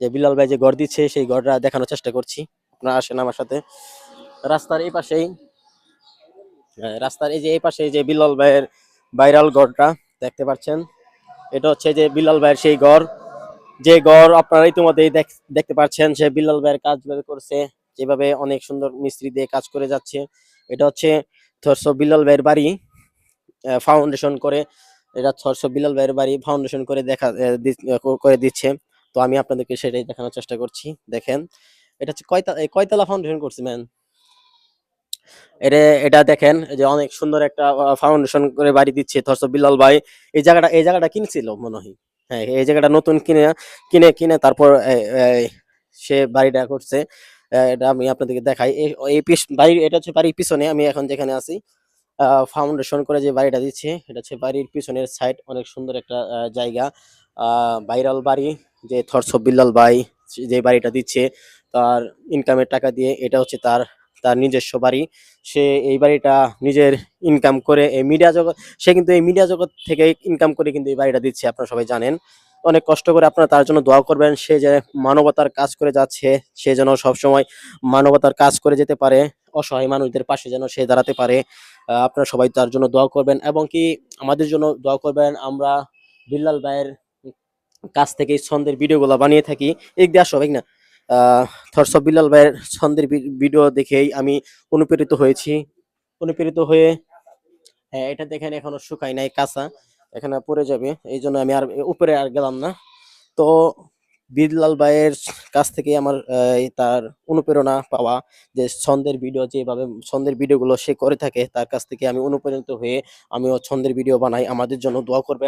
যে বিলাল ভাই যে ঘর দিচ্ছে সেই ঘরটা দেখানোর চেষ্টা করছি। আপনারা আসেন আমার সাথে। রাস্তার এই পাশেই রাস্তার এই যে এই পাশে যে বিলাল ভাইয়ের ভাইরাল ঘরটা দেখতে পাচ্ছেন। এটা হচ্ছে যে বিলাল ভাইয়ের সেই ঘর, যে ঘর আপনারা ইতিমধ্যেই দেখতে পাচ্ছেন সে বিলাল ভাইয়ের কাজ যেভাবে করছে, যেভাবে অনেক সুন্দর মিস্ত্রি দিয়ে কাজ করে যাচ্ছে। এটা হচ্ছে থরস বিলাল ভাইয়ের বাড়ি ফাউন্ডেশন করে, এটা থরস বিলাল ভাইয়ের বাড়ি ফাউন্ডেশন করে করে দিচ্ছে। তো আমি আপনাদেরকে সেটাই দেখানোর চেষ্টা করছি। দেখেন এটা হচ্ছে কয়তলা ফাউন্ডেশন করছে ম্যান। এটা এটা দেখেন যে অনেক সুন্দর একটা ফাউন্ডেশন করে বাড়ি দিচ্ছে থরস বিলাল ভাই। এই জায়গাটা কিনছিল মনে হয়। হ্যাঁ, এই জায়গাটা নতুন কিনে কিনে কিনে তারপর সে বাড়িটা করছে। এটা আমি আপনাদেরকে দেখাই। বাড়ির এটা হচ্ছে বাড়ির পিছনে আমি এখন যেখানে আছি। ফাউন্ডেশন করে যে বাড়িটা দিচ্ছে এটা হচ্ছে বাড়ির পিছনের সাইড, অনেক সুন্দর একটা জায়গা। ভাইরাল বাড়ি যে থরস বিল্লাল ভাই যে বাড়িটা দিচ্ছে তার ইনকামের টাকা দিয়ে, এটা হচ্ছে তার তার নিজস্ব বাড়ি। সে এই বাড়িটা নিজের ইনকাম করে এই মিডিয়া জগৎ, সে কিন্তু এই মিডিয়া জগৎ থেকে ইনকাম করে কিন্তু এই বাড়িটা দিচ্ছে, আপনারা সবাই জানেন। অনেক কষ্ট করে আপনারা তার জন্য দোয়া করবেন। সে যে মানবতার কাজ করে যাচ্ছে, সে যেন সবসময় মানবতার কাজ করে যেতে পারে, অসহায় মানুষদের পাশে যেন সে দাঁড়াতে পারে। আপনারা সবাই তার জন্য দোয়া করবেন এবং কি আমাদের জন্য দোয়া করবেন। আমরা বিল্লাল ভাইয়ের কাছ থেকে ছন্দের ভিডিওগুলো বানিয়ে থাকি। এক দিয়ে আসো ভাই না। থটস অফ বিল্লাল ভাইয়ের ছন্দের ভিডিও দেখেই আমি অনুপ্রেরিত হয়েছি। অনুপ্রেরিত হয়ে হ্যাঁ, এটা দেখেন এখনো শুকায় নাই, কাঁচা, এখানে পড়ে যাবে, এই জন্য আমি আর উপরে আর গেলাম না। তো বিল্লাল ভাইয়ের কাছ থেকে আমার তার অনুপ্রেরণা পাওয়া, যে ছন্দের ভিডিও যেভাবে ছন্দের ভিডিওগুলো সে করে থাকে তার কাছ থেকে আমি অনুপ্রাণিত হয়ে আমিও ছন্দের ভিডিও বানাই। আমাদের জন্য দোয়া করবেন।